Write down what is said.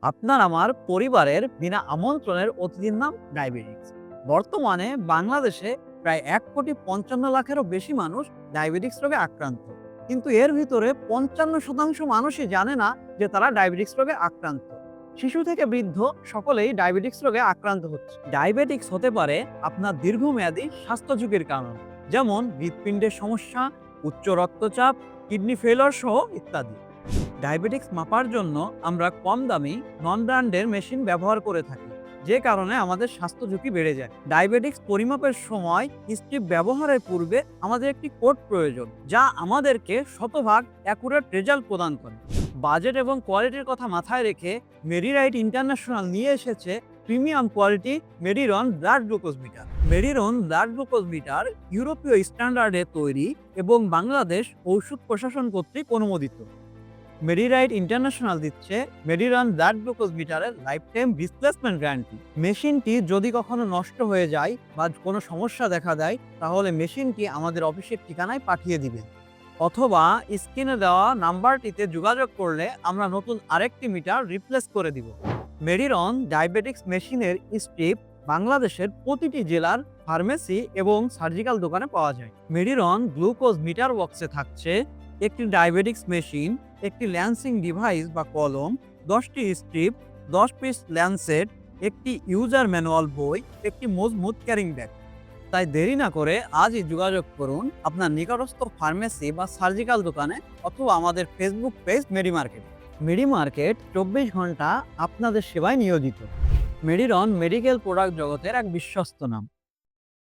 আপনার আমার পরিবারের বিনা আমন্ত্রণের অতিথির নাম ডায়াবেটিক্স। বর্তমানে বাংলাদেশে প্রায় ১,৫৫,০০,০০০-এরও বেশি মানুষ ডায়াবেটিক্স রোগে আক্রান্ত। কিন্তু এর ভিতরে ৫৫% মানুষই জানে না যে তারা ডায়াবেটিক্স রোগে আক্রান্ত। শিশু থেকে বৃদ্ধ সকলেই ডায়াবেটিক্স রোগে আক্রান্ত হচ্ছে। ডায়াবেটিক্স হতে পারে আপনার দীর্ঘমেয়াদী স্বাস্থ্য ঝুঁকির কারণ, যেমন হৃৎপিণ্ডের সমস্যা, উচ্চ রক্তচাপ, কিডনি ফেলিওর সহ ইত্যাদি। ডায়াবেটিক্স মাপার জন্য আমরা কম দামি নন ব্র্যান্ডের মেশিন ব্যবহার করে থাকি, যে কারণে আমাদের স্বাস্থ্য ঝুঁকি বেড়ে যায়। ডায়াবেটিক্স পরিমাপের সময় স্ট্রিপ ব্যবহারের পূর্বে আমাদের একটি কোড প্রয়োজন, যা আমাদেরকে শতভাগ অ্যাকুরেট রেজাল্ট প্রদান করে। বাজেট এবং কোয়ালিটির কথা মাথায় রেখে মেডিরাইট ইন্টারন্যাশনাল নিয়ে এসেছে premium quality Mediron blood glucose meter. Mediron blood glucose meter ইউরোপীয় স্ট্যান্ডার্ডে তৈরি এবং বাংলাদেশ ঔষধ প্রশাসন কর্তৃক অনুমোদিত। মেডিরাইট ইন্টারন্যাশনাল দিচ্ছে মেডিরন ব্লাড গ্লুকোজ মিটারের লাইফ টাইম রিপ্লেসমেন্ট গ্যারান্টি। মেশিনটি যদি কখনো নষ্ট হয়ে যায় বা কোনো সমস্যা দেখা দেয়, তাহলে মেশিনটি আমাদের অফিসের ঠিকানায় পাঠিয়ে দিবেন, অথবা স্ক্রিনে দেওয়া নাম্বারটিতে যোগাযোগ করলে আমরা নতুন আরেকটি মিটার রিপ্লেস করে দিব। মেডিরন ডায়াবেটিক্স মেশিনের স্ট্রিপ বাংলাদেশের প্রতিটি জেলার ফার্মেসি এবং সার্জিক্যাল দোকানে পাওয়া যায়। মেডিরন গ্লুকোজ মিটার বক্সে থাকছে একটি ডায়াবেটিক্স মেশিন, একটি ল্যান্সিং ডিভাইস বা কলম, 10টি স্ট্রিপ, 10 পিস ল্যান্সেট, একটি ইউজার ম্যানুয়াল বই, একটি মজবুত ক্যারিং ব্যাগ। তাই দেরি না করে আজই যোগাযোগ করুন আপনার নিকটস্থ ফার্মেসি বা সার্জিক্যাল দোকানে, অথবা আমাদের ফেসবুক পেজ মেডি মার্কেট। মেডি মার্কেট 24 ঘন্টা আপনাদের সেবায় নিয়োজিত। মেডিরন মেডিকেল প্রোডাক্ট জগতের এক বিশ্বস্ত নাম।